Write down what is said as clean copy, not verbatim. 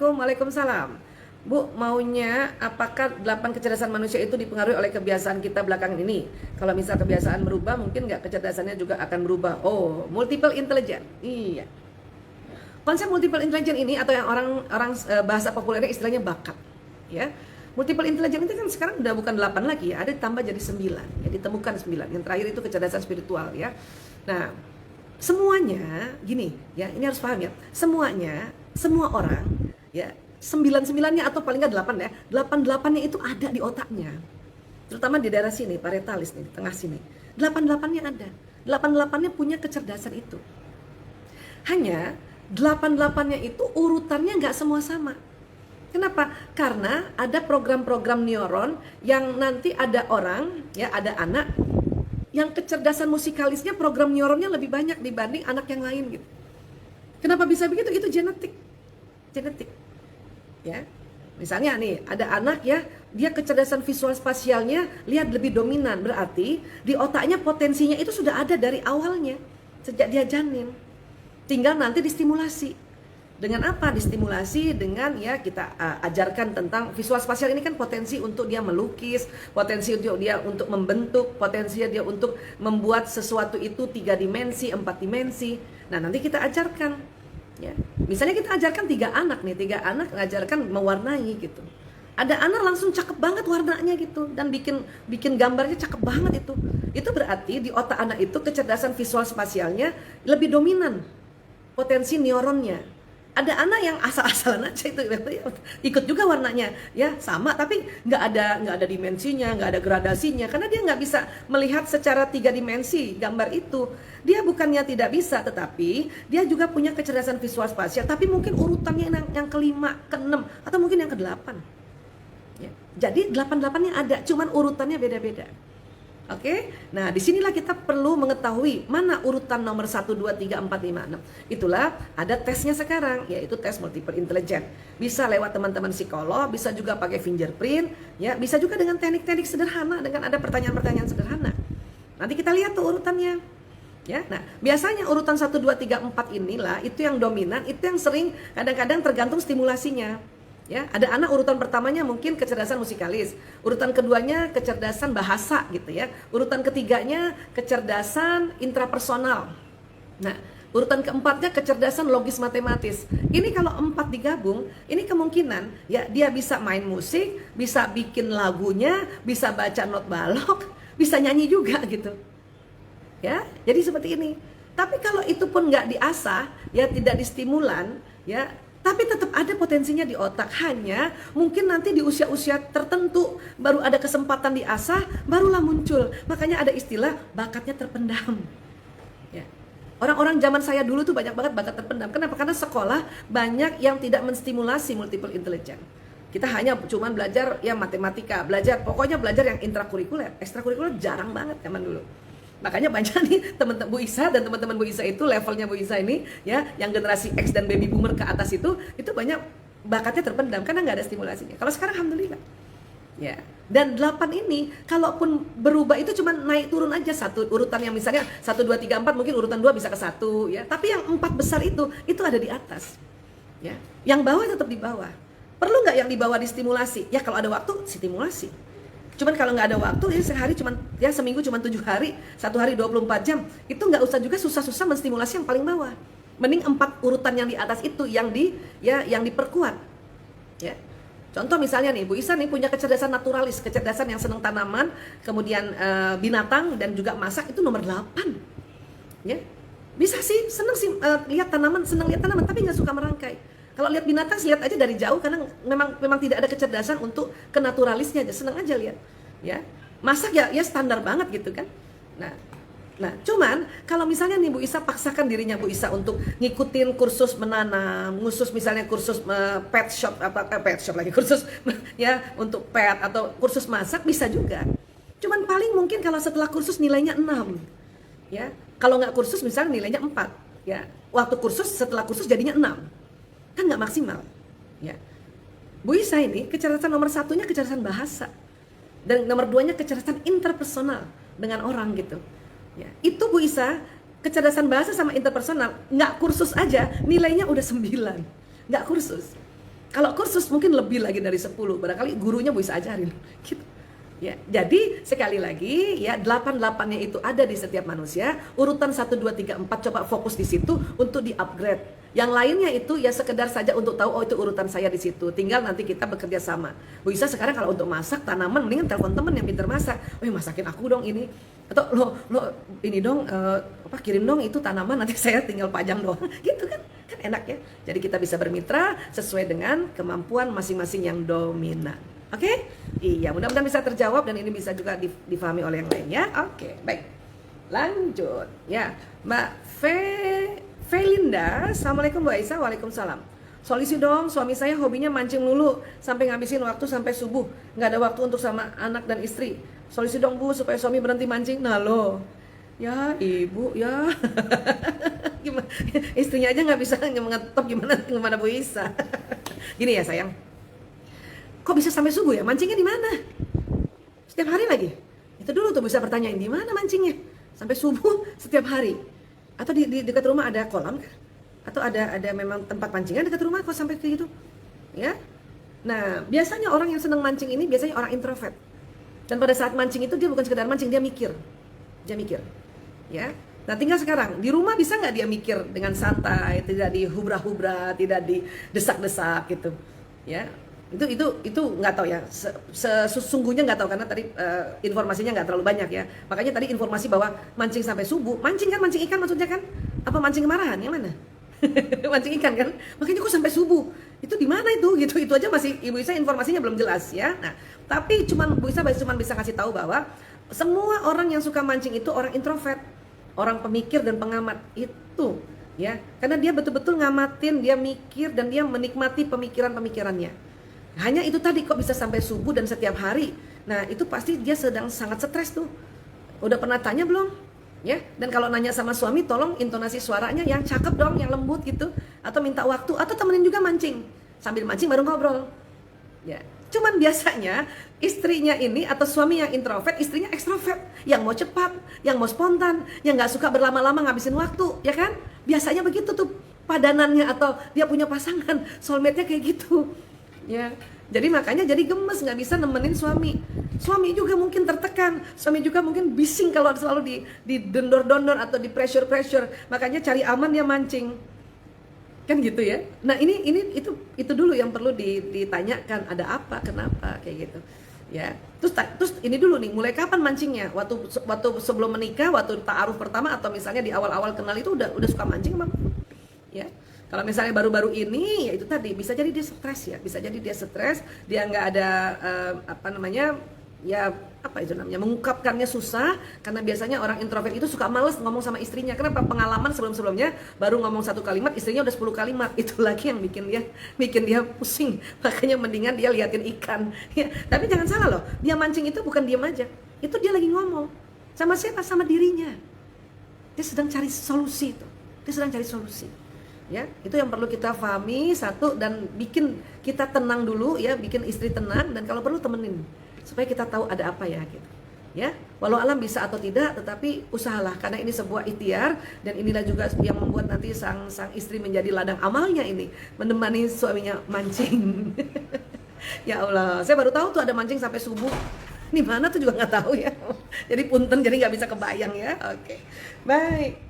Assalamualaikum. Waalaikumsalam. Bu, maunya apakah 8 kecerdasan manusia itu dipengaruhi oleh kebiasaan kita belakangan ini? Kalau misal kebiasaan berubah, mungkin nggak kecerdasannya juga akan berubah. Oh, multiple intelligence. Iya. Konsep multiple intelligence ini atau yang orang bahasa populernya istilahnya bakat, ya. Multiple intelligence itu kan sekarang udah bukan 8 lagi ya, ada ditambah jadi 9. Ya, ditemukan 9. Yang terakhir itu kecerdasan spiritual ya. Nah, semuanya gini ya, ini harus paham ya. Semuanya, semua orang ya, 9-9-nya atau paling nggak 8 ya, 8-8-nya itu ada di otaknya. Terutama di daerah sini, parietalis nih, di tengah sini. 8-8-nya ada. 8-8-nya punya kecerdasan itu. Hanya 8-8-nya itu urutannya nggak semua sama. Kenapa? Karena ada program-program neuron yang nanti ada orang, ya ada anak yang kecerdasan musikalisnya program neuronnya lebih banyak dibanding anak yang lain gitu. Kenapa bisa begitu? Itu genetik. Genetik. Ya. Misalnya nih, ada anak ya, dia kecerdasan visual spasialnya lihat lebih dominan, berarti di otaknya potensinya itu sudah ada dari awalnya, sejak dia janin. Tinggal nanti distimulasi. Dengan apa distimulasi? Dengan ya kita ajarkan tentang visual spasial ini kan potensi untuk dia melukis, potensi untuk dia untuk membentuk, potensi dia untuk membuat sesuatu itu 3 dimensi, 4 dimensi. Nah, nanti kita ajarkan. Ya. Misalnya kita ajarkan 3 anak nih, 3 anak ngajarkan mewarnai gitu. Ada anak langsung cakep banget warnanya gitu dan bikin gambarnya cakep banget itu. Itu berarti di otak anak itu kecerdasan visual spasialnya lebih dominan potensi neuronnya. Ada anak yang asal-asalan aja itu ikut juga warnanya ya sama tapi nggak ada dimensinya, nggak ada gradasinya karena dia nggak bisa melihat secara 3 dimensi gambar itu. Dia bukannya tidak bisa tetapi dia juga punya kecerdasan visual spasial tapi mungkin urutannya yang kelima, keenam atau mungkin yang ke-8 ya. Jadi 8-8-nya ada cuman urutannya beda-beda. Oke, nah disinilah kita perlu mengetahui mana urutan nomor 1, 2, 3, 4, 5, 6. Itulah ada tesnya sekarang, yaitu tes multiple intelligence. Bisa lewat teman-teman psikolog, bisa juga pakai fingerprint, ya, bisa juga dengan teknik-teknik sederhana, dengan ada pertanyaan-pertanyaan sederhana. Nanti kita lihat tuh urutannya. Ya, nah biasanya urutan 1, 2, 3, 4 inilah itu yang dominan, itu yang sering kadang-kadang tergantung stimulasinya. Ya, ada anak urutan pertamanya mungkin kecerdasan musikalis, urutan keduanya kecerdasan bahasa gitu ya, urutan ketiganya kecerdasan intrapersonal. Nah, urutan keempatnya kecerdasan logis matematis. Ini kalau 4 digabung, ini kemungkinan ya dia bisa main musik, bisa bikin lagunya, bisa baca not balok, bisa nyanyi juga gitu. Ya, jadi seperti ini. Tapi kalau itu pun nggak diasah, ya tidak distimulan, ya. Tapi tetap ada potensinya di otak, hanya mungkin nanti di usia-usia tertentu baru ada kesempatan diasah, barulah muncul. Makanya ada istilah bakatnya terpendam. Ya. Orang-orang zaman saya dulu tuh banyak banget bakat terpendam. Kenapa? Karena sekolah banyak yang tidak menstimulasi multiple intelligence. Kita hanya cuman belajar ya matematika, pokoknya belajar yang intrakurikuler. Ekstrakurikuler jarang banget zaman dulu. Makanya banyak nih teman-teman Bu Isa dan teman-teman Bu Isa itu levelnya Bu Isa ini ya, yang generasi X dan baby boomer ke atas itu banyak bakatnya terpendam karena nggak ada stimulasinya. Kalau sekarang alhamdulillah. Ya. Dan 8 ini kalaupun berubah itu cuma naik turun aja satu urutan yang misalnya 1 2 3 4 mungkin urutan 2 bisa ke 1 ya. Tapi yang 4 besar itu ada di atas. Ya. Yang bawah tetap di bawah. Perlu nggak yang di bawah distimulasi? Ya kalau ada waktu stimulasi. Cuman kalau nggak ada waktu, ya sehari cuman ya seminggu cuman 7 hari, 1 hari 24 jam, itu nggak usah juga susah-susah menstimulasi yang paling bawah. Mending 4 urutan yang di atas itu yang diperkuat. Ya. Contoh misalnya nih, Bu Isa nih punya kecerdasan naturalis, kecerdasan yang senang tanaman, kemudian binatang dan juga masak itu nomor 8. Ya. Bisa sih, senang sih lihat tanaman, senang lihat tanaman tapi nggak suka merangkai. Kalau lihat binatang lihat aja dari jauh karena memang tidak ada kecerdasan untuk kenaturalisnya aja, senang aja lihat. Ya. Masak ya standar banget gitu kan. Nah, cuman kalau misalnya nih Bu Isa paksakan dirinya Bu Isa untuk ngikutin kursus menanam, misalnya kursus pet shop kursus ya untuk pet atau kursus masak bisa juga. Cuman paling mungkin kalau setelah kursus nilainya 6. Ya. Kalau nggak kursus misalnya nilainya 4, ya. Waktu kursus setelah kursus jadinya 6. Kan nggak maksimal, ya. Bu Isa ini kecerdasan nomor 1-nya kecerdasan bahasa dan nomor 2-nya kecerdasan interpersonal dengan orang gitu, ya. Itu Bu Isa kecerdasan bahasa sama interpersonal nggak kursus aja nilainya udah 9, nggak kursus, Kalau kursus mungkin lebih lagi dari 10, barangkali gurunya bisa ajarin gitu. Ya, jadi sekali lagi ya 8-8-nya itu ada di setiap manusia. Urutan 1 2 3 4 coba fokus di situ untuk di-upgrade. Yang lainnya itu ya sekedar saja untuk tahu oh itu urutan saya di situ. Tinggal nanti kita bekerja sama. Bu Isa sekarang kalau untuk masak tanaman mendingan telepon temen yang pintar masak. Oh, masakin aku dong ini. Atau lo ini dong kirim dong itu tanaman nanti saya tinggal pajang doang. Gitu kan. Kan enak ya. Jadi kita bisa bermitra sesuai dengan kemampuan masing-masing yang dominan. Oke? Iya, mudah-mudahan bisa terjawab dan ini bisa juga difahami oleh yang lain ya. Oke, baik. Lanjut. Ya, Mbak Felinda, Assalamualaikum Bu Aisyah, Waalaikumsalam. Solusi dong, suami saya hobinya mancing lulu sampai ngabisin waktu sampai subuh, nggak ada waktu untuk sama anak dan istri. Solusi dong Bu supaya suami berhenti mancing. Nah lo, ya ibu ya, gimana? Istrinya aja nggak bisa ngetop gimana Bu Isa. Gini ya sayang. Kok bisa sampai subuh ya? Mancingnya di mana? Setiap hari lagi? Itu dulu tuh bisa pertanyain di mana mancingnya? Sampai subuh setiap hari? Atau di dekat rumah ada kolam kah? Atau ada memang tempat pancingan dekat rumah kok sampai kayak gitu? Ya. Nah, biasanya orang yang senang mancing ini biasanya orang introvert. Dan pada saat mancing itu dia bukan sekedar mancing, dia mikir. Dia mikir. Ya. Nah, tinggal sekarang di rumah bisa nggak dia mikir dengan santai, tidak dihubra-hubra, tidak didesak-desak gitu. Ya. Itu nggak tahu ya, sesungguhnya nggak tahu karena tadi informasinya nggak terlalu banyak ya. Makanya tadi informasi bahwa mancing sampai subuh, mancing kan mancing ikan maksudnya kan? Apa mancing kemarahan? Yang mana? Mancing ikan kan? Makanya kok sampai subuh? Itu di mana itu? Gitu itu aja masih Ibu Isa informasinya belum jelas ya. Nah, tapi Bu Isa cuma bisa kasih tahu bahwa semua orang yang suka mancing itu orang introvert, orang pemikir dan pengamat itu ya. Karena dia betul-betul ngamatin, dia mikir dan dia menikmati pemikirannya. Hanya itu tadi kok bisa sampai subuh dan setiap hari. Nah itu pasti dia sedang sangat stres tuh. Udah pernah tanya belum? Ya. Dan kalau nanya sama suami tolong intonasi suaranya yang cakep dong, yang lembut gitu. Atau minta waktu, atau temenin juga mancing. Sambil mancing baru ngobrol. Ya. Cuman biasanya istrinya ini atau suami yang introvert, istrinya ekstrovert. Yang mau cepat, yang mau spontan, yang gak suka berlama-lama ngabisin waktu. Ya kan? Biasanya begitu tuh padanannya atau dia punya pasangan. Soulmate-nya kayak gitu. Ya, jadi makanya jadi gemes nggak bisa nemenin suami. Suami juga mungkin tertekan, suami juga mungkin bising kalau selalu di dondor-dondor atau di pressure. Makanya cari aman dia mancing, kan gitu ya. Nah itu dulu yang perlu ditanyakan, ada apa, kenapa kayak gitu. Ya, terus ini dulu nih, mulai kapan mancingnya? Waktu sebelum menikah, waktu ta'aruf pertama atau misalnya di awal-awal kenal itu udah suka mancing apa? Ya. Kalau misalnya baru-baru ini, ya itu tadi bisa jadi dia stres ya, bisa jadi dia stres, dia nggak ada mengungkapkannya susah, karena biasanya orang introvert itu suka males ngomong sama istrinya. Kenapa? Pengalaman sebelumnya baru ngomong 1 kalimat, istrinya udah 10 kalimat, itu lagi yang bikin dia pusing. Makanya mendingan dia liatin ikan. Ya, tapi jangan salah loh, dia mancing itu bukan diam aja, itu dia lagi ngomong sama siapa? Sama dirinya. Dia sedang cari solusi itu, Ya, itu yang perlu kita pahami satu dan bikin kita tenang dulu ya, bikin istri tenang dan kalau perlu temenin supaya kita tahu ada apa ya gitu. Ya, walau alam bisa atau tidak tetapi usahalah karena ini sebuah ikhtiar dan inilah juga yang membuat nanti sang istri menjadi ladang amalnya ini, menemani suaminya mancing. Ya Allah, saya baru tahu tuh ada mancing sampai subuh. Di mana tuh juga nggak tahu ya. Jadi punten jadi nggak bisa kebayang ya. Oke. Baik.